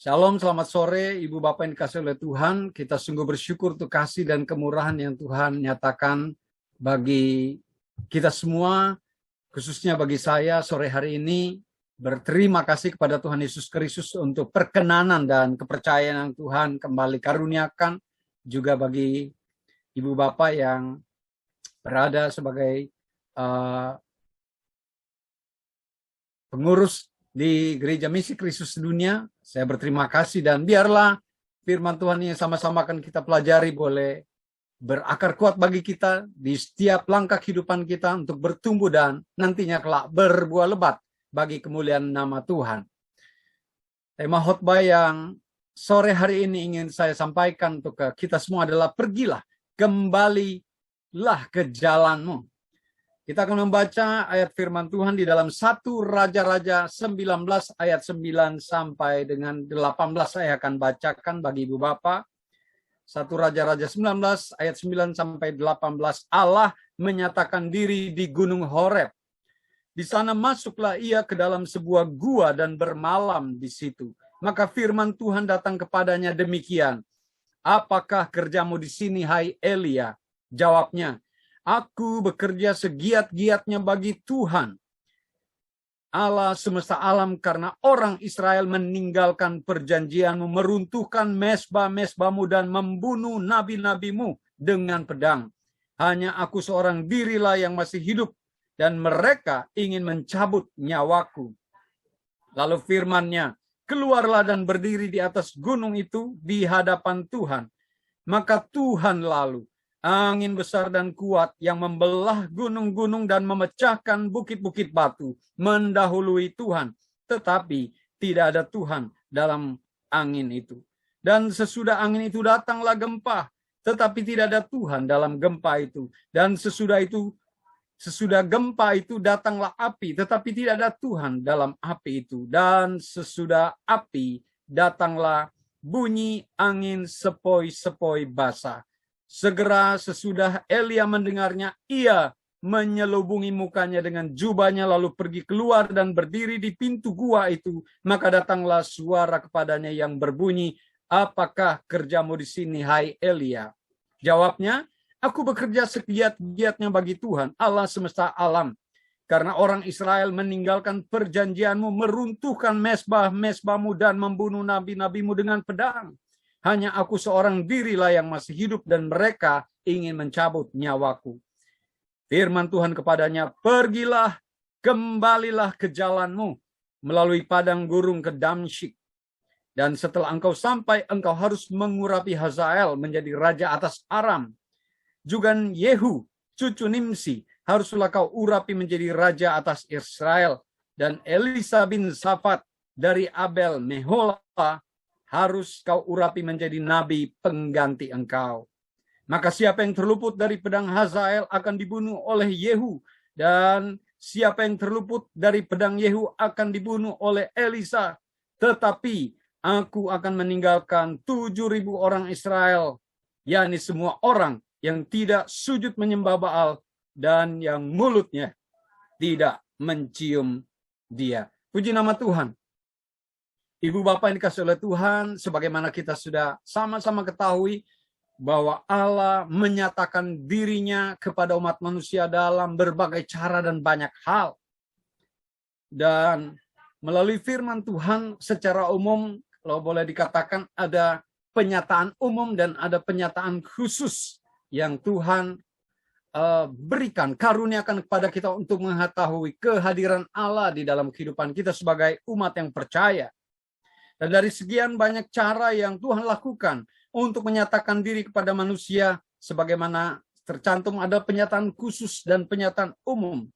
Shalom, selamat sore Ibu Bapak yang dikasihi oleh Tuhan. Kita sungguh bersyukur untuk kasih dan kemurahan yang Tuhan nyatakan bagi kita semua, khususnya bagi saya sore hari ini. Berterima kasih kepada Tuhan Yesus Kristus untuk perkenanan dan kepercayaan yang Tuhan kembali karuniakan. Juga bagi Ibu Bapak yang berada sebagai pengurus di Gereja Misi Kristus Dunia. Saya berterima kasih dan biarlah firman Tuhan yang sama-sama akan kita pelajari boleh berakar kuat bagi kita di setiap langkah kehidupan kita untuk bertumbuh dan nantinya kelak berbuah lebat bagi kemuliaan nama Tuhan. Tema khotbah yang sore hari ini ingin saya sampaikan untuk kita semua adalah pergilah, kembalilah ke jalanmu. Kita akan membaca ayat firman Tuhan di dalam 1 Raja-Raja 19 ayat 9 sampai dengan 18. Saya akan bacakan bagi Ibu Bapak. 1 Raja-Raja 19 ayat 9 sampai 18. Allah menyatakan diri di Gunung Horeb. Di sana masuklah ia ke dalam sebuah gua dan bermalam di situ. Maka firman Tuhan datang kepadanya demikian. Apakah kerjamu di sini, hai Elia? Jawabnya, aku bekerja segiat-giatnya bagi Tuhan, Allah semesta alam, karena orang Israel meninggalkan perjanjianmu, meruntuhkan mesbah-mesbahmu dan membunuh nabi-nabimu dengan pedang. Hanya aku seorang dirilah yang masih hidup, dan mereka ingin mencabut nyawaku. Lalu firman-Nya, keluarlah dan berdiri di atas gunung itu di hadapan Tuhan. Maka Tuhan lalu, angin besar dan kuat yang membelah gunung-gunung dan memecahkan bukit-bukit batu mendahului Tuhan. Tetapi tidak ada Tuhan dalam angin itu. Dan sesudah angin itu datanglah gempa. Tetapi tidak ada Tuhan dalam gempa itu. Dan sesudah gempa itu datanglah api. Tetapi tidak ada Tuhan dalam api itu. Dan sesudah api datanglah bunyi angin sepoi-sepoi basah. Segera sesudah Elia mendengarnya, ia menyelubungi mukanya dengan jubahnya lalu pergi keluar dan berdiri di pintu gua itu. Maka datanglah suara kepadanya yang berbunyi, apakah kerjamu di sini, hai Elia? Jawabnya, aku bekerja segiat-giatnya bagi Tuhan, Allah semesta alam. Karena orang Israel meninggalkan perjanjianmu, meruntuhkan mesbah-mesbahmu dan membunuh nabi-nabimu dengan pedang. Hanya aku seorang dirilah yang masih hidup dan mereka ingin mencabut nyawaku. Firman Tuhan kepadanya, pergilah, kembalilah ke jalanmu melalui padang gurun ke Damsyik. Dan setelah engkau sampai, engkau harus mengurapi Hazael menjadi raja atas Aram. Juga Yehu, cucu Nimsi, haruslah kau urapi menjadi raja atas Israel. Dan Elisa bin Safat dari Abel Mehola harus kau urapi menjadi nabi pengganti engkau. Maka siapa yang terluput dari pedang Hazael akan dibunuh oleh Yehu. Dan siapa yang terluput dari pedang Yehu akan dibunuh oleh Elisa. Tetapi aku akan meninggalkan 7.000 orang Israel, yakni semua orang yang tidak sujud menyembah Baal dan yang mulutnya tidak mencium dia. Puji nama Tuhan. Ibu Bapak yang dikasihi oleh Tuhan, sebagaimana kita sudah sama-sama ketahui bahwa Allah menyatakan dirinya kepada umat manusia dalam berbagai cara dan banyak hal. Dan melalui firman Tuhan secara umum, kalau boleh dikatakan ada penyataan umum dan ada penyataan khusus yang Tuhan berikan, karuniakan kepada kita untuk mengetahui kehadiran Allah di dalam kehidupan kita sebagai umat yang percaya. Dan dari sekian banyak cara yang Tuhan lakukan untuk menyatakan diri kepada manusia, sebagaimana tercantum ada penyataan khusus dan penyataan umum.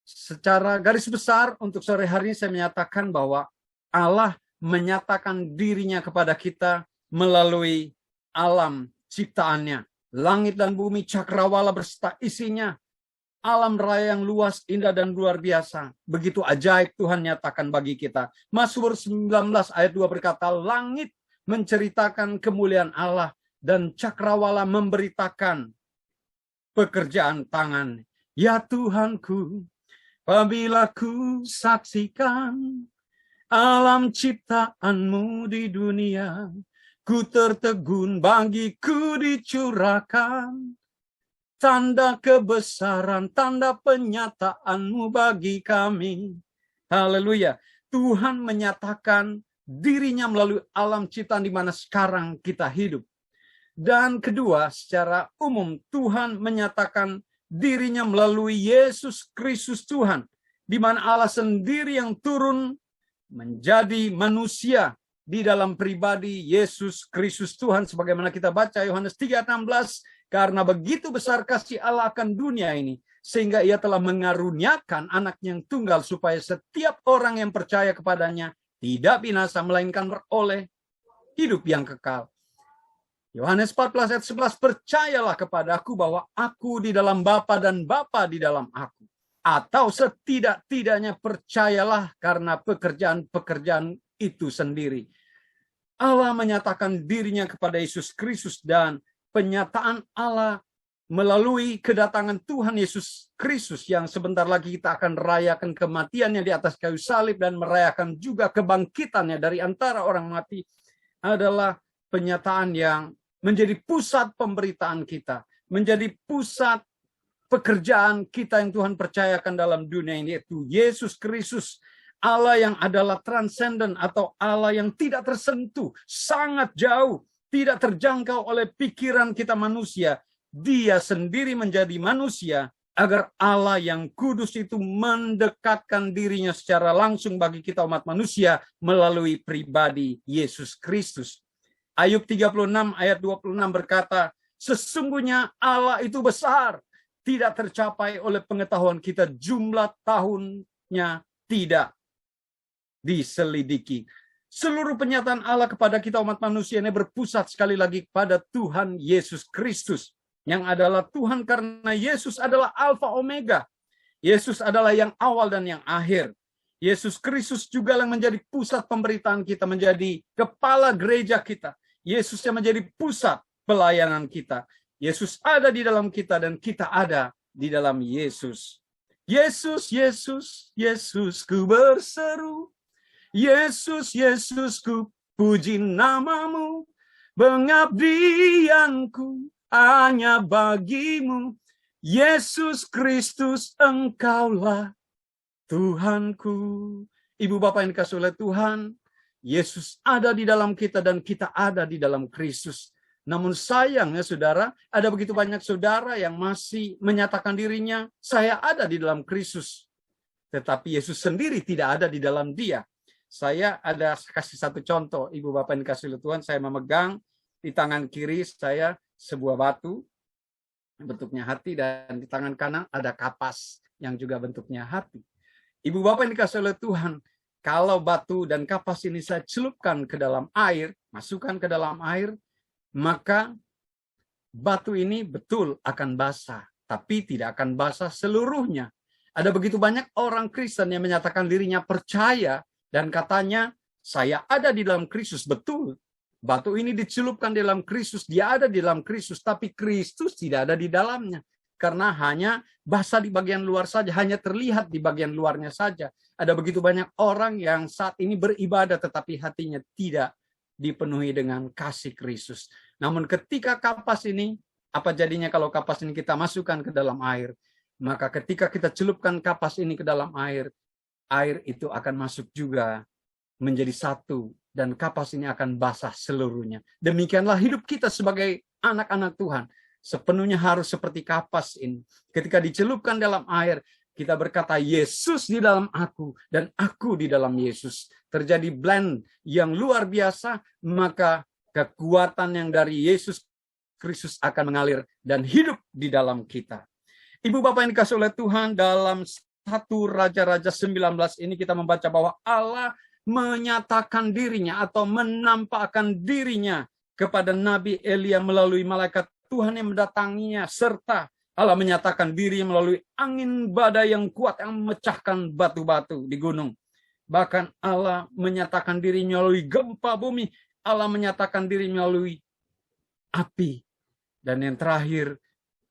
Secara garis besar untuk sore hari ini saya menyatakan bahwa Allah menyatakan dirinya kepada kita melalui alam ciptaannya. Langit dan bumi, cakrawala berserta isinya. Alam raya yang luas, indah, dan luar biasa. Begitu ajaib Tuhan nyatakan bagi kita. Mazmur 19 ayat 2 berkata, langit menceritakan kemuliaan Allah dan cakrawala memberitakan pekerjaan tangan. Ya Tuhanku, apabila ku saksikan alam ciptaanmu di dunia, ku tertegun bagiku dicurahkan. Tanda kebesaran, tanda penyataanmu bagi kami. Haleluya. Tuhan menyatakan dirinya melalui alam ciptaan di mana sekarang kita hidup. Dan kedua, secara umum Tuhan menyatakan dirinya melalui Yesus Kristus Tuhan, di mana Allah sendiri yang turun menjadi manusia di dalam pribadi Yesus Kristus Tuhan, sebagaimana kita baca Yohanes 3:16, karena begitu besar kasih Allah akan dunia ini, sehingga ia telah mengaruniakan anaknya yang tunggal, supaya setiap orang yang percaya kepadanya tidak binasa, melainkan beroleh hidup yang kekal. Yohanes 14 ayat 11, percayalah kepadaku bahwa aku di dalam Bapa dan Bapa di dalam aku. Atau setidak-tidaknya percayalah karena pekerjaan-pekerjaan itu sendiri. Allah menyatakan dirinya kepada Yesus Kristus, dan penyataan Allah melalui kedatangan Tuhan Yesus Kristus yang sebentar lagi kita akan rayakan kematiannya di atas kayu salib dan merayakan juga kebangkitannya dari antara orang mati, adalah penyataan yang menjadi pusat pemberitaan kita, menjadi pusat pekerjaan kita yang Tuhan percayakan dalam dunia ini, yaitu Yesus Kristus, Allah yang adalah transenden atau Allah yang tidak tersentuh, sangat jauh, tidak terjangkau oleh pikiran kita manusia. Dia sendiri menjadi manusia agar Allah yang kudus itu mendekatkan dirinya secara langsung bagi kita umat manusia melalui pribadi Yesus Kristus. Ayub 36 ayat 26 berkata, sesungguhnya Allah itu besar, tidak tercapai oleh pengetahuan kita, jumlah tahunnya tidak diselidiki. Seluruh penyataan Allah kepada kita umat manusia ini berpusat sekali lagi pada Tuhan Yesus Kristus, yang adalah Tuhan karena Yesus adalah Alfa Omega. Yesus adalah yang awal dan yang akhir. Yesus Kristus juga yang menjadi pusat pemberitaan kita, menjadi kepala gereja kita. Yesus yang menjadi pusat pelayanan kita. Yesus ada di dalam kita dan kita ada di dalam Yesus. Yesus, Yesus, Yesus, ku berseru. Yesus, Yesus, ku puji namamu. Pengabdianku hanya bagimu. Yesus Kristus, engkaulah Tuhanku. Ibu bapak yang dikasihi oleh Tuhan, Yesus ada di dalam kita dan kita ada di dalam Kristus. Namun sayangnya saudara, ada begitu banyak saudara yang masih menyatakan dirinya, saya ada di dalam Kristus. Tetapi Yesus sendiri tidak ada di dalam dia. Saya ada kasih satu contoh, ibu bapak yang dikasihi oleh Tuhan, saya memegang di tangan kiri saya sebuah batu, bentuknya hati, dan di tangan kanan ada kapas yang juga bentuknya hati. Ibu bapak yang dikasihi oleh Tuhan, kalau batu dan kapas ini saya celupkan ke dalam air, masukkan ke dalam air, maka batu ini betul akan basah, tapi tidak akan basah seluruhnya. Ada begitu banyak orang Kristen yang menyatakan dirinya percaya dan katanya, saya ada di dalam Kristus, betul. Batu ini dicelupkan di dalam Kristus, dia ada di dalam Kristus, tapi Kristus tidak ada di dalamnya. Karena hanya basah di bagian luar saja, hanya terlihat di bagian luarnya saja. Ada begitu banyak orang yang saat ini beribadah, tetapi hatinya tidak dipenuhi dengan kasih Kristus. Namun ketika kapas ini, apa jadinya kalau kapas ini kita masukkan ke dalam air? Maka ketika kita celupkan kapas ini ke dalam air, air itu akan masuk juga menjadi satu, dan kapas ini akan basah seluruhnya. Demikianlah hidup kita sebagai anak-anak Tuhan. Sepenuhnya harus seperti kapas ini. Ketika dicelupkan dalam air, kita berkata, Yesus di dalam aku, dan aku di dalam Yesus. Terjadi blend yang luar biasa, maka kekuatan yang dari Yesus Kristus akan mengalir dan hidup di dalam kita. Ibu bapak yang dikasihi oleh Tuhan, dalam 1 Raja-Raja 19 ini kita membaca bahwa Allah menyatakan dirinya atau menampakkan dirinya kepada Nabi Elia melalui malaikat Tuhan yang mendatanginya, serta Allah menyatakan diri melalui angin badai yang kuat yang memecahkan batu-batu di gunung. Bahkan Allah menyatakan diri melalui gempa bumi, Allah menyatakan diri melalui api. Dan yang terakhir,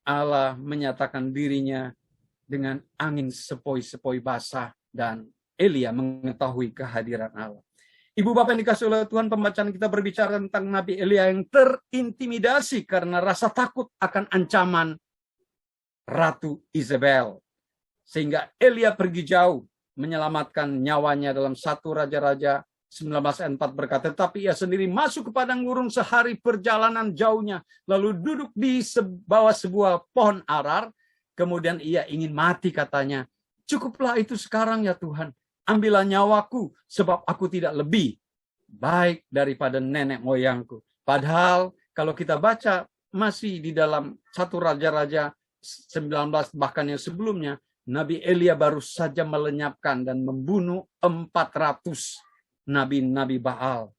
Allah menyatakan dirinya dengan angin sepoi-sepoi basah dan Elia mengetahui kehadiran Allah. Ibu bapak yang dikasih oleh Tuhan, pembacaan kita berbicara tentang Nabi Elia yang terintimidasi karena rasa takut akan ancaman Ratu Isabel. Sehingga Elia pergi jauh menyelamatkan nyawanya dalam 1 Raja-Raja 19:4 berkata, tetapi ia sendiri masuk ke padang gurun sehari perjalanan jauhnya, lalu duduk di bawah sebuah pohon arar, kemudian ia ingin mati katanya. Cukuplah itu sekarang ya Tuhan, ambillah nyawaku sebab aku tidak lebih baik daripada nenek moyangku. Padahal kalau kita baca masih di dalam 1 Raja-Raja 19 bahkan yang sebelumnya, Nabi Elia baru saja melenyapkan dan membunuh 400 nabi-nabi Baal.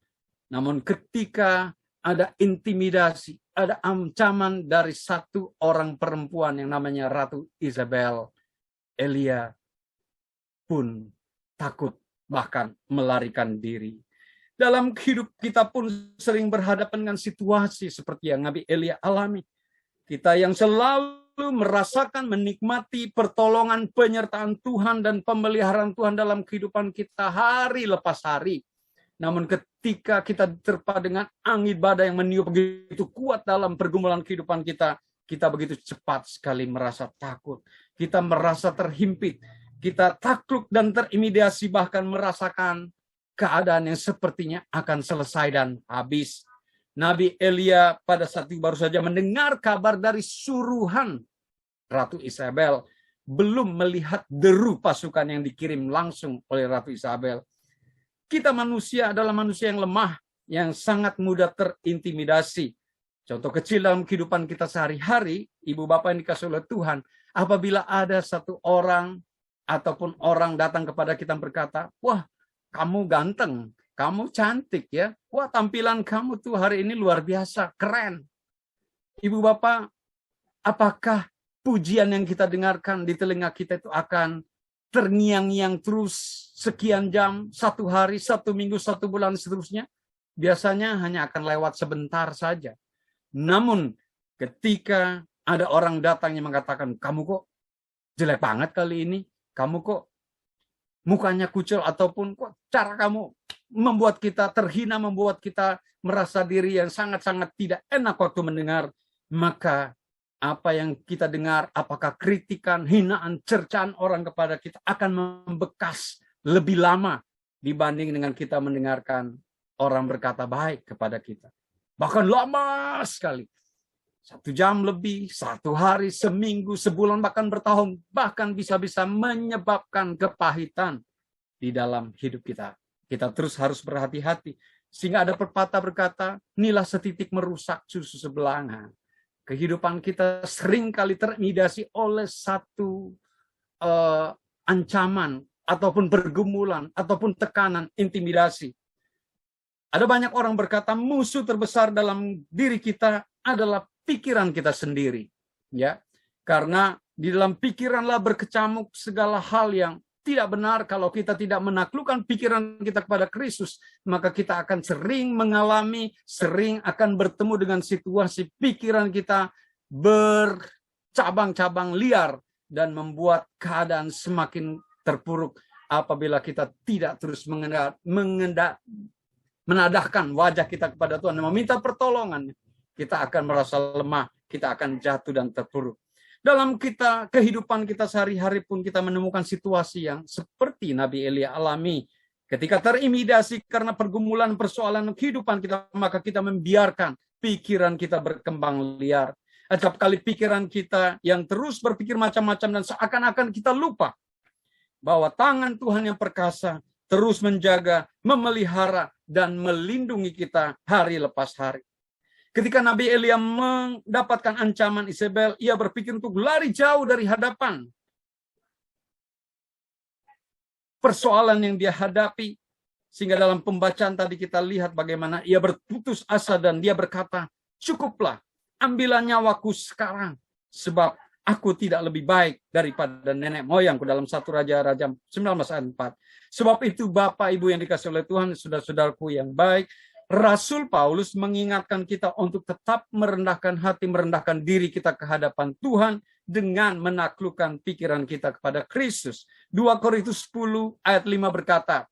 Namun ketika ada intimidasi, ada ancaman dari satu orang perempuan yang namanya Ratu Isabel, Elia pun takut, bahkan melarikan diri. Dalam hidup kita pun sering berhadapan dengan situasi seperti yang Nabi Elia alami. Kita yang selalu merasakan, menikmati pertolongan, penyertaan Tuhan dan pemeliharaan Tuhan dalam kehidupan kita hari lepas hari. Namun ketika kita diterpa dengan angin badai yang meniup begitu kuat dalam pergumulan kehidupan kita, kita begitu cepat sekali merasa takut. Kita merasa terhimpit. Kita takluk dan terintimidasi, bahkan merasakan keadaan yang sepertinya akan selesai dan habis. Nabi Elia pada saat itu baru saja mendengar kabar dari suruhan Ratu Isabel, belum melihat deru pasukan yang dikirim langsung oleh Ratu Isabel. Kita manusia adalah manusia yang lemah, yang sangat mudah terintimidasi. Contoh kecil dalam kehidupan kita sehari-hari, ibu bapak yang dikasih oleh Tuhan, apabila ada satu orang ataupun orang datang kepada kita berkata, wah kamu ganteng, kamu cantik ya. Wah tampilan kamu tuh hari ini luar biasa, keren. Ibu bapak, apakah pujian yang kita dengarkan di telinga kita itu akan terngiang-ngiang terus sekian jam, 1 hari, 1 minggu, 1 bulan seterusnya? Biasanya hanya akan lewat sebentar saja. Namun ketika ada orang datang yang mengatakan, kamu kok jelek banget kali ini, kamu kok mukanya kucel, ataupun kok cara kamu membuat kita terhina, membuat kita merasa diri yang sangat-sangat tidak enak waktu mendengar, maka apa yang kita dengar, apakah kritikan, hinaan, cercaan orang kepada kita akan membekas lebih lama dibanding dengan kita mendengarkan orang berkata baik kepada kita. Bahkan lama sekali. 1 jam lebih, 1 hari, seminggu, sebulan, bahkan bertahun, bahkan bisa-bisa menyebabkan kepahitan di dalam hidup kita. Kita terus harus berhati-hati. Sehingga ada pepatah berkata, inilah setitik merusak susu sebelanga. Kehidupan kita sering kali terintimidasi oleh satu ancaman, ataupun pergumulan, ataupun tekanan, intimidasi. Ada banyak orang berkata, musuh terbesar dalam diri kita adalah pikiran kita sendiri, ya, karena di dalam pikiranlah berkecamuk segala hal yang tidak benar. Kalau kita tidak menaklukkan pikiran kita kepada Kristus, maka kita akan sering mengalami, sering akan bertemu dengan situasi pikiran kita bercabang-cabang liar dan membuat keadaan semakin terpuruk apabila kita tidak terus menadahkan wajah kita kepada Tuhan dan meminta pertolongan. Kita akan merasa lemah, kita akan jatuh dan terpuruk. Dalam kehidupan kita sehari-hari pun kita menemukan situasi yang seperti Nabi Elia alami. Ketika terintimidasi karena pergumulan persoalan kehidupan kita, maka kita membiarkan pikiran kita berkembang liar. Acap kali pikiran kita yang terus berpikir macam-macam dan seakan-akan kita lupa bahwa tangan Tuhan yang perkasa terus menjaga, memelihara, dan melindungi kita hari lepas hari. Ketika Nabi Elia mendapatkan ancaman Isabel, ia berpikir untuk lari jauh dari hadapan persoalan yang dia hadapi. Sehingga dalam pembacaan tadi kita lihat bagaimana ia berputus asa dan dia berkata, cukuplah, ambillah nyawaku sekarang, sebab aku tidak lebih baik daripada nenek moyangku, dalam 1 Raja-Raja 19:4. Sebab itu Bapak Ibu yang dikasih oleh Tuhan, saudara-saudaraku yang baik, Rasul Paulus mengingatkan kita untuk tetap merendahkan hati, merendahkan diri kita ke hadapan Tuhan, dengan menaklukkan pikiran kita kepada Kristus. 2 Korintus 10 ayat 5 berkata,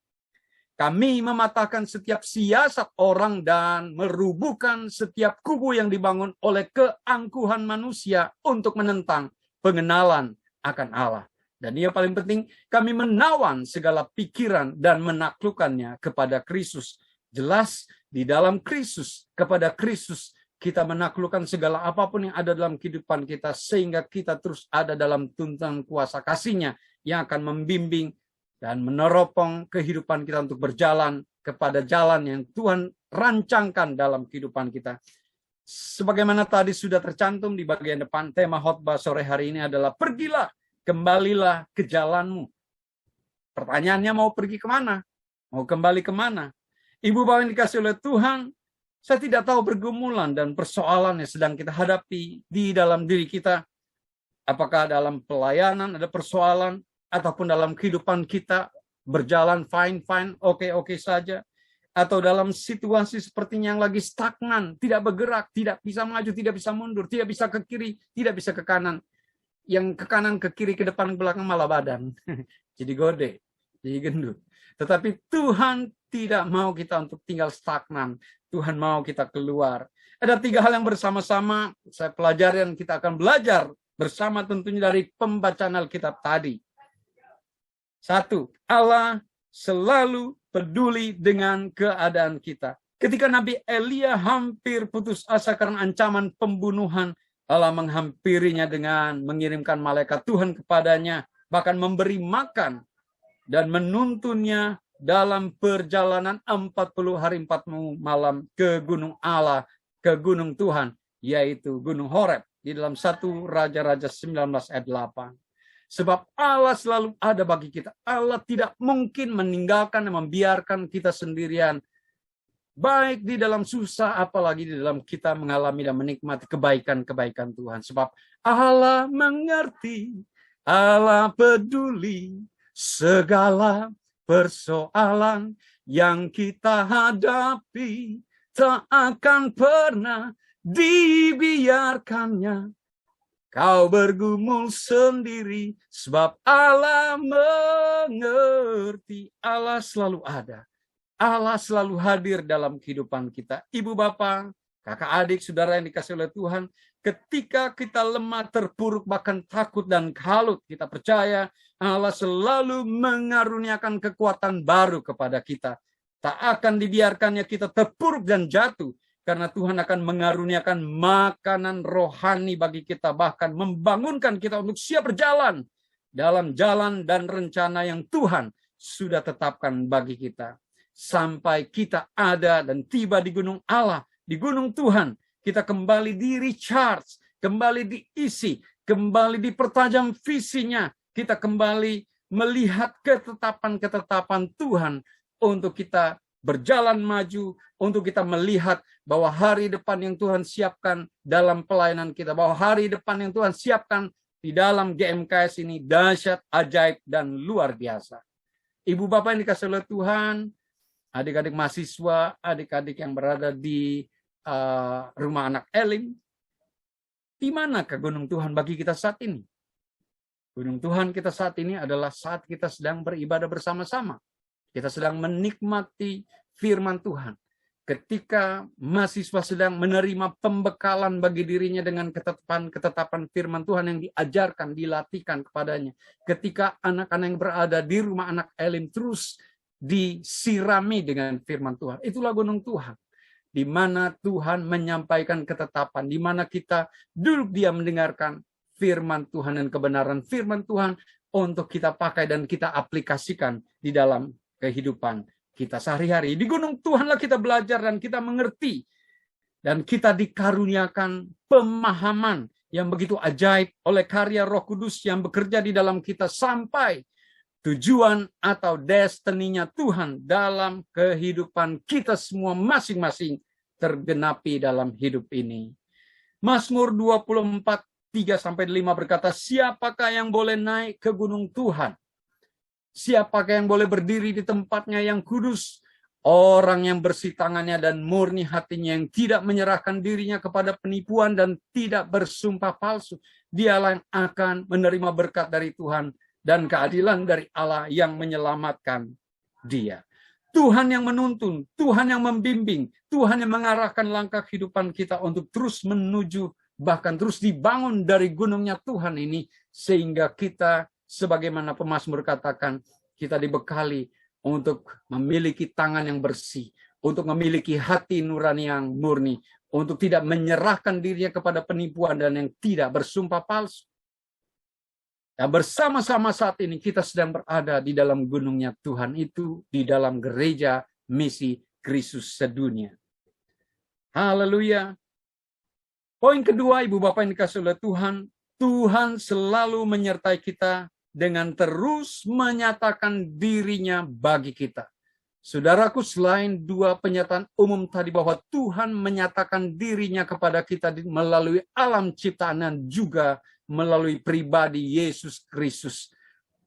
kami mematahkan setiap siasat orang dan merubuhkan setiap kubu yang dibangun oleh keangkuhan manusia untuk menentang pengenalan akan Allah. Dan yang paling penting, kami menawan segala pikiran dan menaklukkannya kepada Kristus. Jelas di dalam Kristus, kepada Kristus kita menaklukkan segala apapun yang ada dalam kehidupan kita, sehingga kita terus ada dalam tuntunan kuasa kasih-Nya yang akan membimbing dan meneropong kehidupan kita untuk berjalan kepada jalan yang Tuhan rancangkan dalam kehidupan kita. Sebagaimana tadi sudah tercantum di bagian depan, tema khotbah sore hari ini adalah pergilah, kembalilah ke jalanmu. Pertanyaannya, mau pergi kemana? Mau kembali kemana? Ibu bapak yang dikasih oleh Tuhan, saya tidak tahu pergumulan dan persoalan yang sedang kita hadapi di dalam diri kita. Apakah dalam pelayanan ada persoalan, ataupun dalam kehidupan kita berjalan fine, oke saja. Atau dalam situasi sepertinya yang lagi stagnan, tidak bergerak, tidak bisa maju, tidak bisa mundur, tidak bisa ke kiri, tidak bisa ke kanan. Yang ke kanan, ke kiri, ke depan, ke belakang malah badan. Jadi gede, jadi gendut. Tetapi Tuhan tidak mau kita untuk tinggal stagnan. Tuhan mau kita keluar. Ada 3 hal yang bersama-sama saya pelajari dan kita akan belajar bersama tentunya dari pembacaan Alkitab tadi. 1, Allah selalu peduli dengan keadaan kita. Ketika Nabi Elia hampir putus asa karena ancaman pembunuhan, Allah menghampirinya dengan mengirimkan malaikat Tuhan kepadanya, bahkan memberi makan dan menuntunnya dalam perjalanan 40 hari 40 malam ke gunung Allah, ke gunung Tuhan, yaitu Gunung Horeb, di dalam 1 Raja-Raja 19 ayat 8. Sebab Allah selalu ada bagi kita. Allah tidak mungkin meninggalkan dan membiarkan kita sendirian. Baik di dalam susah, apalagi di dalam kita mengalami dan menikmati kebaikan-kebaikan Tuhan. Sebab Allah mengerti, Allah peduli segala persoalan yang kita hadapi. Tak akan pernah dibiarkannya kau bergumul sendiri, sebab Allah mengerti. Allah selalu ada. Allah selalu hadir dalam kehidupan kita. Ibu bapak, kakak adik, saudara yang dikasih oleh Tuhan, ketika kita lemah, terpuruk, bahkan takut dan kalut, kita percaya Allah selalu mengaruniakan kekuatan baru kepada kita. Tak akan dibiarkannya kita terpuruk dan jatuh, karena Tuhan akan mengaruniakan makanan rohani bagi kita, bahkan membangunkan kita untuk siap berjalan dalam jalan dan rencana yang Tuhan sudah tetapkan bagi kita. Sampai kita ada dan tiba di gunung Allah, di gunung Tuhan, kita kembali di recharge, kembali diisi, kembali dipertajam visinya, kita kembali melihat ketetapan-ketetapan Tuhan untuk kita berjalan maju, untuk kita melihat bahwa hari depan yang Tuhan siapkan dalam pelayanan kita, bahwa hari depan yang Tuhan siapkan di dalam GMKS ini dahsyat, ajaib, dan luar biasa. Ibu bapak yang dikasih oleh Tuhan, adik-adik mahasiswa, adik-adik yang berada di rumah anak Elim, di manakah gunung Tuhan bagi kita saat ini? Gunung Tuhan kita saat ini adalah saat kita sedang beribadah bersama-sama. Kita sedang menikmati firman Tuhan. Ketika mahasiswa sedang menerima pembekalan bagi dirinya dengan ketetapan firman Tuhan yang diajarkan, dilatihkan kepadanya. Ketika anak-anak yang berada di rumah anak Elim terus disirami dengan firman Tuhan. Itulah gunung Tuhan. Di mana Tuhan menyampaikan ketetapan. Di mana kita duduk diam mendengarkan firman Tuhan dan kebenaran firman Tuhan untuk kita pakai dan kita aplikasikan di dalam kehidupan kita sehari-hari. Di gunung Tuhanlah kita belajar dan kita mengerti. Dan kita dikaruniakan pemahaman yang begitu ajaib oleh karya Roh Kudus yang bekerja di dalam kita sampai tujuan atau destininya Tuhan dalam kehidupan kita semua masing-masing tergenapi dalam hidup ini. Mazmur 24, 3-5 berkata, siapakah yang boleh naik ke gunung Tuhan? Siapakah yang boleh berdiri di tempatnya yang kudus? Orang yang bersih tangannya dan murni hatinya, yang tidak menyerahkan dirinya kepada penipuan dan tidak bersumpah palsu, dialah yang akan menerima berkat dari Tuhan dan keadilan dari Allah yang menyelamatkan dia. Tuhan yang menuntun, Tuhan yang membimbing, Tuhan yang mengarahkan langkah kehidupan kita untuk terus menuju, bahkan terus dibangun dari gunungnya Tuhan ini, sehingga kita, sebagaimana pemazmur katakan, kita dibekali untuk memiliki tangan yang bersih, untuk memiliki hati nurani yang murni, untuk tidak menyerahkan dirinya kepada penipuan dan yang tidak bersumpah palsu. Dan bersama-sama saat ini kita sedang berada di dalam gunungnya Tuhan itu, di dalam gereja misi Kristus sedunia. Haleluya. Poin kedua, Ibu Bapak yang dikasihi oleh Tuhan, Tuhan selalu menyertai kita dengan terus menyatakan dirinya bagi kita. Saudaraku, selain dua penyataan umum tadi bahwa Tuhan menyatakan dirinya kepada kita melalui alam ciptaan dan juga melalui pribadi Yesus Kristus,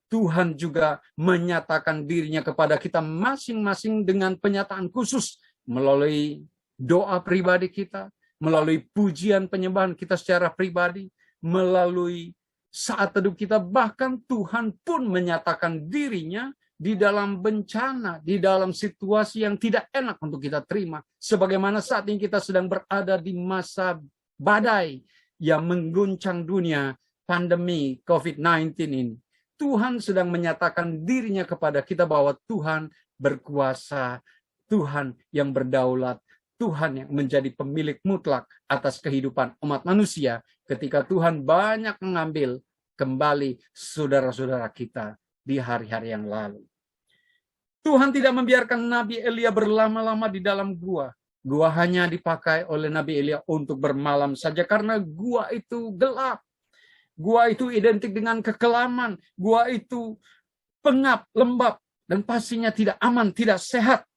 Tuhan juga menyatakan dirinya kepada kita masing-masing dengan penyataan khusus melalui doa pribadi kita, melalui pujian penyembahan kita secara pribadi, melalui saat teduh kita, bahkan Tuhan pun menyatakan dirinya di dalam bencana, di dalam situasi yang tidak enak untuk kita terima. Sebagaimana saat ini kita sedang berada di masa badai yang mengguncang dunia, pandemi COVID-19 ini. Tuhan sedang menyatakan dirinya kepada kita bahwa Tuhan berkuasa, Tuhan yang berdaulat, Tuhan yang menjadi pemilik mutlak atas kehidupan umat manusia ketika Tuhan banyak mengambil kembali saudara-saudara kita di hari-hari yang lalu. Tuhan tidak membiarkan Nabi Elia berlama-lama di dalam gua. Gua hanya dipakai oleh Nabi Elia untuk bermalam saja karena gua itu gelap. Gua itu identik dengan kekelaman. Gua itu pengap, lembab, dan pastinya tidak aman, tidak sehat.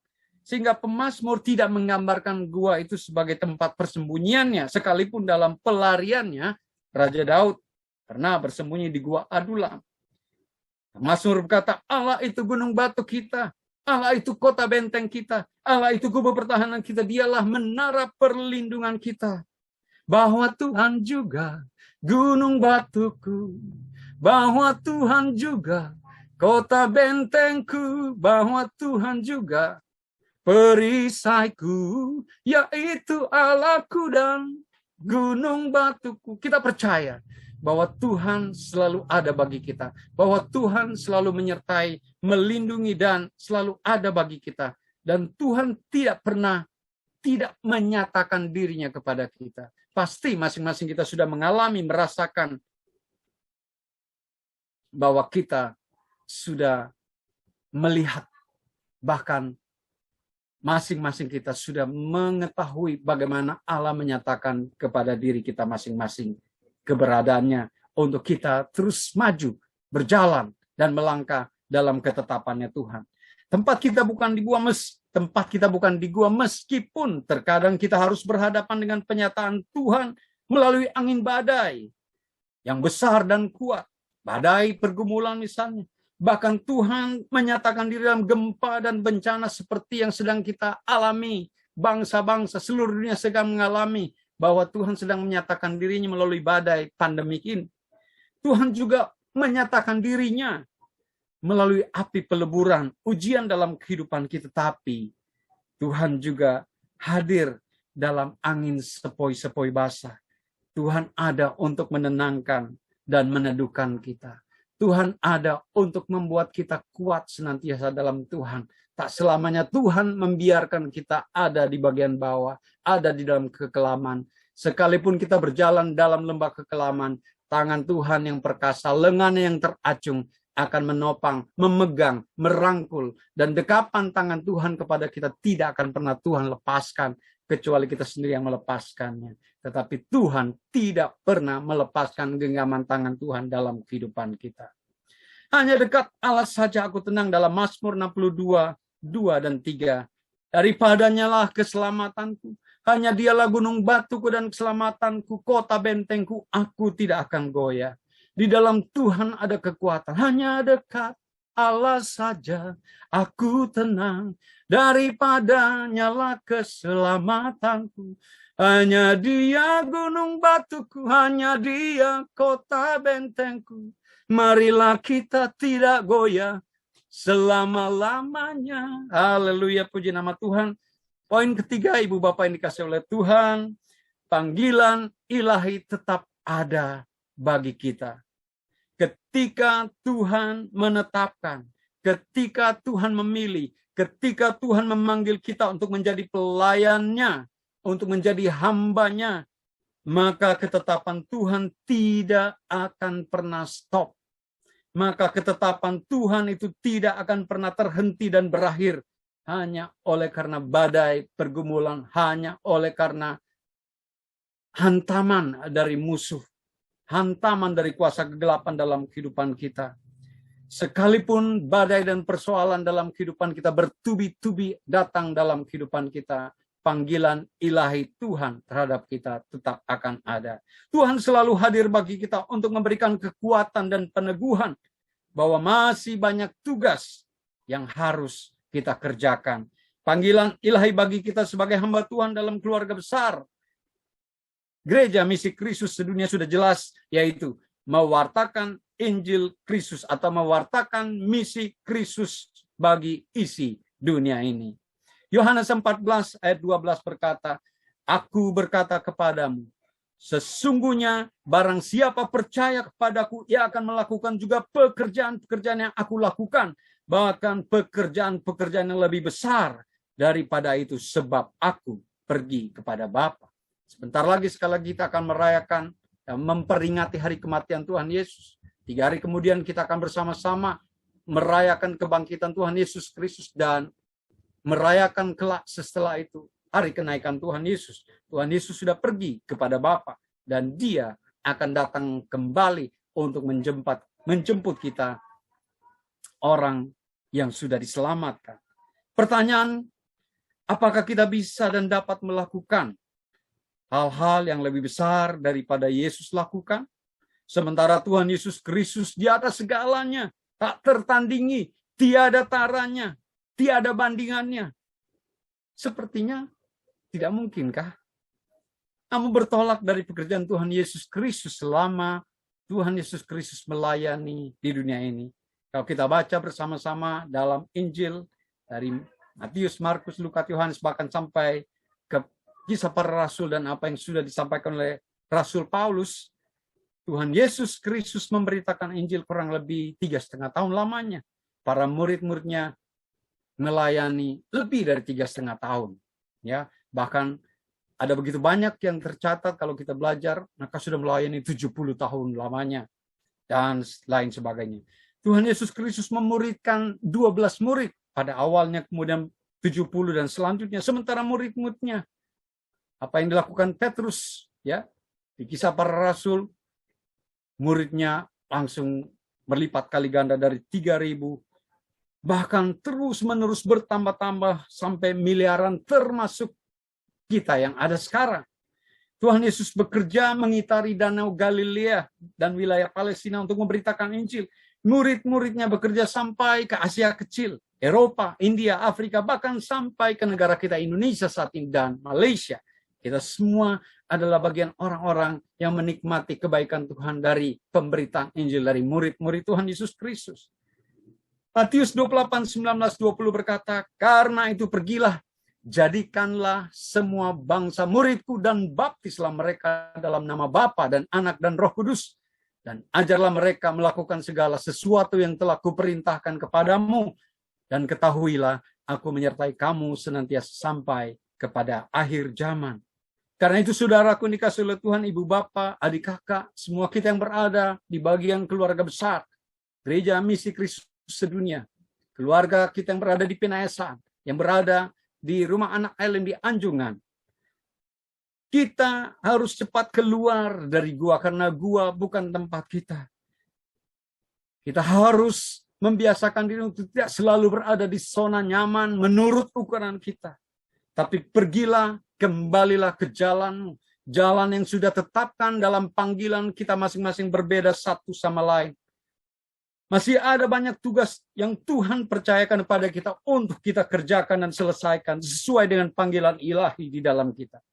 Sehingga pemazmur tidak menggambarkan gua itu sebagai tempat persembunyiannya. Sekalipun dalam pelariannya, Raja Daud pernah bersembunyi di gua Adulam. Mazmur berkata, Allah itu gunung batu kita, Allah itu kota benteng kita, Allah itu kubu pertahanan kita, dialah menara perlindungan kita. Bahwa Tuhan juga gunung batuku, bahwa Tuhan juga kota bentengku, bahwa Tuhan juga perisaiku, yaitu Allahku dan gunung batuku. Kita percaya bahwa Tuhan selalu ada bagi kita, bahwa Tuhan selalu menyertai, melindungi, dan selalu ada bagi kita. Dan Tuhan tidak pernah tidak menyatakan dirinya kepada kita. Pasti masing-masing kita sudah mengalami, merasakan bahwa kita sudah melihat, bahkan masing-masing kita sudah mengetahui bagaimana Allah menyatakan kepada diri kita masing-masing keberadaannya untuk kita terus maju, berjalan, dan melangkah dalam ketetapannya Tuhan. Tempat kita bukan di gua meskipun terkadang kita harus berhadapan dengan penyataan Tuhan melalui angin badai yang besar dan kuat. Badai pergumulan misalnya. Bahkan Tuhan menyatakan diri dalam gempa dan bencana seperti yang sedang kita alami. Bangsa-bangsa seluruh dunia sedang mengalami. Bahwa Tuhan sedang menyatakan dirinya melalui badai pandemik ini. Tuhan juga menyatakan dirinya melalui api peleburan, ujian dalam kehidupan kita. Tapi Tuhan juga hadir dalam angin sepoi-sepoi basah. Tuhan ada untuk menenangkan dan meneduhkan kita. Tuhan ada untuk membuat kita kuat senantiasa dalam Tuhan. Tak selamanya Tuhan membiarkan kita ada di bagian bawah, ada di dalam kekelaman. Sekalipun kita berjalan dalam lembah kekelaman, tangan Tuhan yang perkasa, lengan yang teracung akan menopang, memegang, merangkul. Dan dekapan tangan Tuhan kepada kita tidak akan pernah Tuhan lepaskan, kecuali kita sendiri yang melepaskannya. Tetapi Tuhan tidak pernah melepaskan genggaman tangan Tuhan dalam kehidupan kita. Hanya dekat Allah saja aku tenang, dalam Mazmur 62, 2 dan 3. Daripadanya lah keselamatanku. Hanya dialah gunung batuku dan keselamatanku, kota bentengku, aku tidak akan goyah. Di dalam Tuhan ada kekuatan. Hanya dekat Allah saja aku tenang, daripada nyala keselamatanku. Hanya Dia gunung batuku, hanya Dia kota bentengku. Marilah kita tidak goyah selama-lamanya. Haleluya, puji nama Tuhan. Poin ketiga, Ibu Bapak yang dikasih oleh Tuhan, panggilan ilahi tetap ada bagi kita. Ketika Tuhan menetapkan, ketika Tuhan memilih, ketika Tuhan memanggil kita untuk menjadi pelayannya, untuk menjadi hambanya, maka ketetapan Tuhan tidak akan pernah stop. Maka ketetapan Tuhan itu tidak akan pernah terhenti dan berakhir hanya oleh karena badai, pergumulan, hanya oleh karena hantaman dari musuh, hantaman dari kuasa kegelapan dalam kehidupan kita. Sekalipun badai dan persoalan dalam kehidupan kita bertubi-tubi datang dalam kehidupan kita, panggilan ilahi Tuhan terhadap kita tetap akan ada. Tuhan selalu hadir bagi kita untuk memberikan kekuatan dan peneguhan bahwa masih banyak tugas yang harus kita kerjakan. Panggilan ilahi bagi kita sebagai hamba Tuhan dalam keluarga besar Gereja Misi Kristus sedunia sudah jelas, yaitu mewartakan Injil Kristus atau mewartakan misi Kristus bagi isi dunia ini. Yohanes 14 ayat 12 berkata, Aku berkata kepadamu, sesungguhnya barang siapa percaya kepadaku, ia akan melakukan juga pekerjaan-pekerjaan yang aku lakukan, bahkan pekerjaan-pekerjaan yang lebih besar daripada itu, sebab aku pergi kepada Bapa. Sebentar lagi, sekali lagi kita akan merayakan dan memperingati hari kematian Tuhan Yesus. 3 hari kemudian kita akan bersama-sama merayakan kebangkitan Tuhan Yesus Kristus dan merayakan kelak setelah itu hari kenaikan Tuhan Yesus. Tuhan Yesus sudah pergi kepada Bapa dan Dia akan datang kembali untuk menjemput kita, orang yang sudah diselamatkan. Pertanyaan, apakah kita bisa dan dapat melakukan hal-hal yang lebih besar daripada Yesus lakukan? Sementara Tuhan Yesus Kristus di atas segalanya, tak tertandingi, tiada taranya, tiada bandingannya. Sepertinya tidak mungkinkah? Namun bertolak dari pekerjaan Tuhan Yesus Kristus selama Tuhan Yesus Kristus melayani di dunia ini. Kalau kita baca bersama-sama dalam Injil dari Matius, Markus, Lukas, Yohanes, bahkan sampai ke Kisah Para Rasul dan apa yang sudah disampaikan oleh Rasul Paulus, Tuhan Yesus Kristus memberitakan Injil kurang lebih 3,5 tahun lamanya. Para murid-muridnya melayani lebih dari 3,5 tahun. Ya, bahkan ada begitu banyak yang tercatat kalau kita belajar, maka sudah melayani 70 tahun lamanya dan lain sebagainya. Tuhan Yesus Kristus memuridkan 12 murid pada awalnya, kemudian 70 dan selanjutnya. Sementara murid-muridnya, apa yang dilakukan Petrus, ya, di Kisah Para Rasul, muridnya langsung berlipat kali ganda dari 3.000, bahkan terus-menerus bertambah-tambah sampai miliaran, termasuk kita yang ada sekarang. Tuhan Yesus bekerja mengitari Danau Galilea dan wilayah Palestina untuk memberitakan Injil. Murid-muridnya bekerja sampai ke Asia Kecil, Eropa, India, Afrika, bahkan sampai ke negara kita Indonesia saat ini dan Malaysia. Kita semua adalah bagian orang-orang yang menikmati kebaikan Tuhan dari pemberitaan Injil dari murid-murid Tuhan Yesus Kristus. Matius 28:19-20 berkata, karena itu pergilah, jadikanlah semua bangsa muridku dan baptislah mereka dalam nama Bapa dan Anak dan Roh Kudus. Dan ajarlah mereka melakukan segala sesuatu yang telah kuperintahkan kepadamu. Dan ketahuilah, aku menyertai kamu senantiasa sampai kepada akhir zaman. Karena itu saudaraku dikasih oleh Tuhan, ibu bapak, adik kakak, semua kita yang berada di bagian keluarga besar, Gereja Misi Kristus sedunia, keluarga kita yang berada di Pinayasan, yang berada di Rumah Anak Ellen di Anjungan, kita harus cepat keluar dari gua, karena gua bukan tempat kita. Kita harus membiasakan diri untuk tidak selalu berada di zona nyaman menurut ukuran kita. Tapi pergilah, kembalilah ke jalanmu. Jalan yang sudah tetapkan dalam panggilan kita masing-masing berbeda satu sama lain. Masih ada banyak tugas yang Tuhan percayakan kepada kita untuk kita kerjakan dan selesaikan sesuai dengan panggilan ilahi di dalam kita.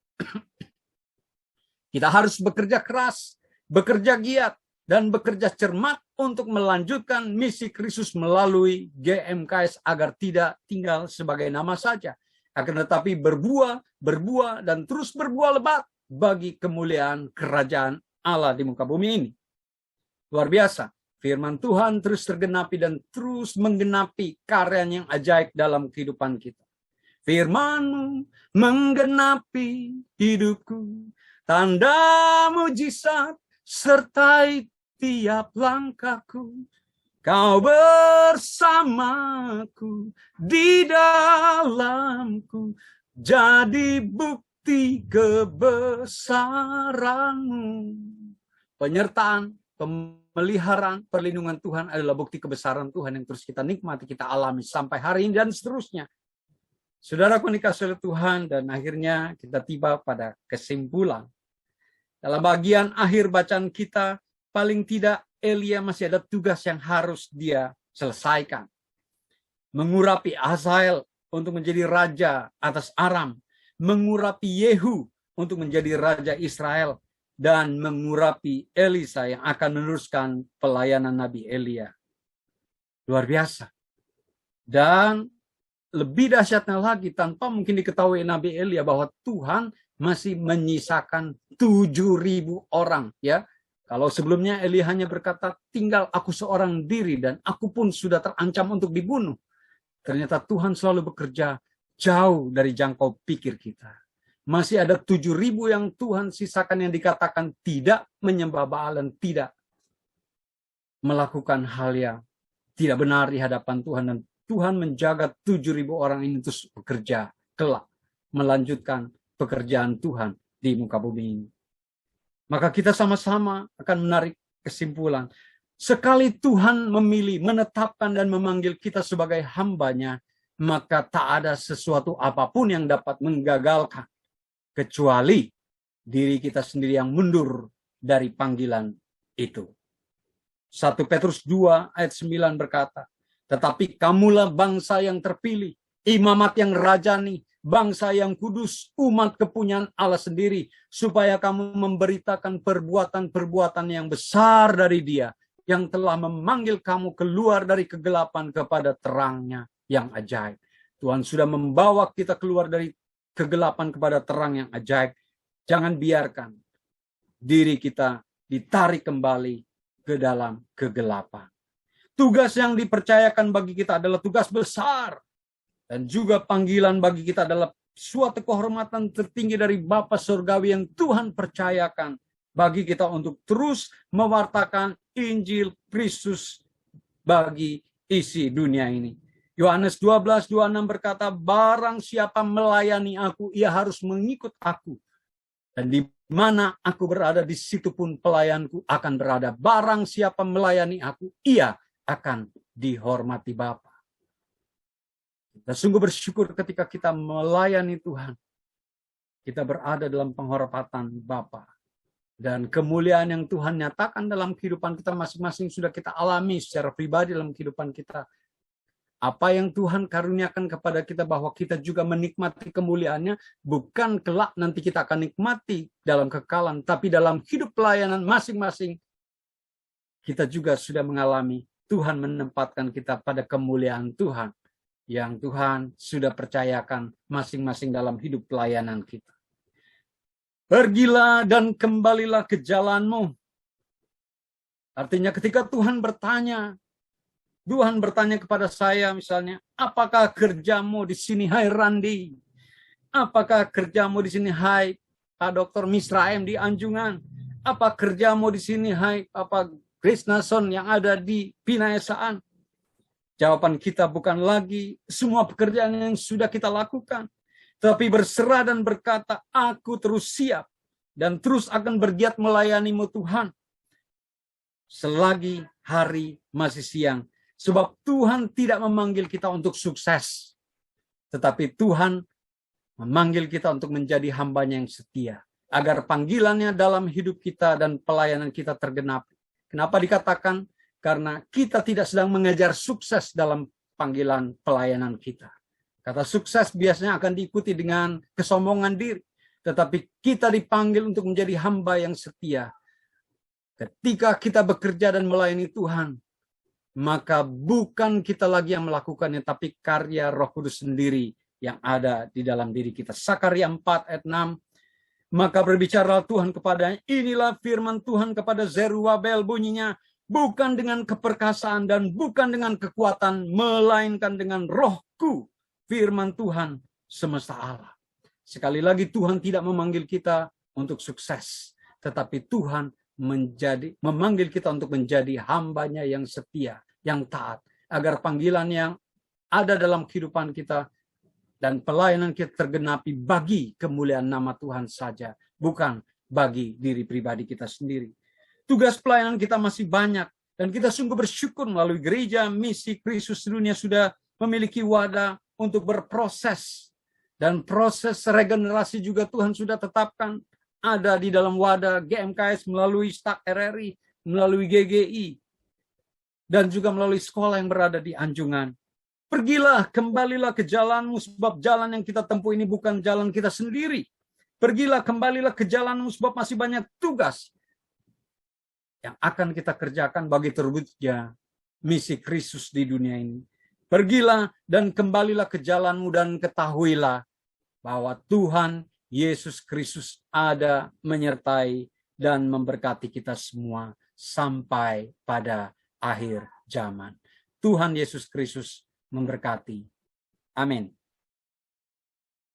Kita harus bekerja keras, bekerja giat, dan bekerja cermat untuk melanjutkan misi Kristus melalui GMKS agar tidak tinggal sebagai nama saja, akan tetapi berbuah, dan terus berbuah lebat bagi kemuliaan kerajaan Allah di muka bumi ini. Luar biasa. Firman Tuhan terus tergenapi dan terus menggenapi karya yang ajaib dalam kehidupan kita. Firman-Mu menggenapi hidupku, tanda mujizat sertai tiap langkahku. Kau bersamaku di dalamku, jadi bukti kebesaran-Mu. Penyertaan, pemeliharaan, perlindungan Tuhan adalah bukti kebesaran Tuhan yang terus kita nikmati, kita alami sampai hari ini dan seterusnya. Saudaraku dikasihi oleh Tuhan, dan akhirnya kita tiba pada kesimpulan. Dalam bagian akhir bacaan kita, paling tidak Elia masih ada tugas yang harus dia selesaikan. Mengurapi Hazael untuk menjadi raja atas Aram, mengurapi Yehu untuk menjadi raja Israel, dan mengurapi Elisa yang akan meneruskan pelayanan Nabi Elia. Luar biasa. Dan lebih dahsyatnya lagi, tanpa mungkin diketahui Nabi Elia bahwa Tuhan masih menyisakan 7.000 orang. Ya, kalau sebelumnya Elia hanya berkata, tinggal aku seorang diri dan aku pun sudah terancam untuk dibunuh. Ternyata Tuhan selalu bekerja jauh dari jangkau pikir kita. Masih ada 7.000 yang Tuhan sisakan yang dikatakan tidak menyembah Baal dan tidak melakukan hal yang tidak benar di hadapan Tuhan. Dan Tuhan menjaga 7.000 orang ini terus bekerja kelak, melanjutkan pekerjaan Tuhan di muka bumi ini. Maka kita sama-sama akan menarik kesimpulan. Sekali Tuhan memilih, menetapkan dan memanggil kita sebagai hamba-Nya, maka tak ada sesuatu apapun yang dapat menggagalkan, kecuali diri kita sendiri yang mundur dari panggilan itu. 1 Petrus 2 ayat 9 berkata, tetapi kamulah bangsa yang terpilih, imamat yang rajani, bangsa yang kudus, umat kepunyaan Allah sendiri, supaya kamu memberitakan perbuatan-perbuatan yang besar dari Dia, yang telah memanggil kamu keluar dari kegelapan kepada terang-Nya yang ajaib. Tuhan sudah membawa kita keluar dari kegelapan kepada terang yang ajaib. Jangan biarkan diri kita ditarik kembali ke dalam kegelapan. Tugas yang dipercayakan bagi kita adalah tugas besar. Dan juga panggilan bagi kita adalah suatu kehormatan tertinggi dari Bapa Surgawi yang Tuhan percayakan bagi kita untuk terus mewartakan Injil Kristus bagi isi dunia ini. Yohanes 12:26 berkata, barang siapa melayani aku, ia harus mengikut aku. Dan di mana aku berada, di situ pun pelayanku akan berada. Barang siapa melayani aku, ia akan dihormati Bapa. Kita sungguh bersyukur ketika kita melayani Tuhan. Kita berada dalam penghormatan Bapa. Dan kemuliaan yang Tuhan nyatakan dalam kehidupan kita masing-masing sudah kita alami secara pribadi dalam kehidupan kita. Apa yang Tuhan karuniakan kepada kita bahwa kita juga menikmati kemuliaannya, bukan kelak nanti kita akan nikmati dalam kekalan, tapi dalam hidup pelayanan masing-masing kita juga sudah mengalami Tuhan menempatkan kita pada kemuliaan Tuhan yang Tuhan sudah percayakan masing-masing dalam hidup pelayanan kita. Pergilah dan kembalilah ke jalanmu. Artinya ketika Tuhan bertanya kepada saya misalnya, apakah kerjamu di sini, hai Randi? Apakah kerjamu di sini, hai Pak Dr. Misraim di Anjungan? Apa kerjamu di sini, hai Bapak Krisnason yang ada di Pinayasaan? Jawaban kita bukan lagi semua pekerjaan yang sudah kita lakukan, tapi berserah dan berkata, aku terus siap dan terus akan bergiat melayanimu Tuhan, selagi hari masih siang. Sebab Tuhan tidak memanggil kita untuk sukses, tetapi Tuhan memanggil kita untuk menjadi hamba-Nya yang setia, agar panggilannya dalam hidup kita dan pelayanan kita tergenapi. Kenapa dikatakan? karena kita tidak sedang mengejar sukses dalam panggilan pelayanan kita. Kata sukses biasanya akan diikuti dengan kesombongan diri. Tetapi kita dipanggil untuk menjadi hamba yang setia. Ketika kita bekerja dan melayani Tuhan, maka bukan kita lagi yang melakukannya, tapi karya Roh Kudus sendiri yang ada di dalam diri kita. Sakaria 4 ayat 6. Maka berbicaralah Tuhan kepadanya, inilah firman Tuhan kepada Zerubabel bunyinya, bukan dengan keperkasaan dan bukan dengan kekuatan, melainkan dengan Rohku, firman Tuhan semesta Allah. Sekali lagi Tuhan tidak memanggil kita untuk sukses, tetapi Tuhan memanggil kita untuk menjadi hambanya yang setia, yang taat, agar panggilan yang ada dalam kehidupan kita dan pelayanan kita tergenapi bagi kemuliaan nama Tuhan saja, bukan bagi diri pribadi kita sendiri. Tugas pelayanan kita masih banyak, dan kita sungguh bersyukur melalui gereja misi Kristus dunia sudah memiliki wadah untuk berproses. Dan proses regenerasi juga Tuhan sudah tetapkan ada di dalam wadah GMKS melalui STAK RRI, melalui GGI, dan juga melalui sekolah yang berada di Anjungan. Pergilah, kembalilah ke jalanmu, sebab jalan yang kita tempuh ini bukan jalan kita sendiri. Pergilah, kembalilah ke jalanmu, sebab masih banyak tugas yang akan kita kerjakan bagi terwujudnya misi Kristus di dunia ini. Pergilah dan kembalilah ke jalanmu dan ketahuilah bahwa Tuhan Yesus Kristus ada menyertai dan memberkati kita semua sampai pada akhir zaman. Tuhan Yesus Kristus memberkati. Amin.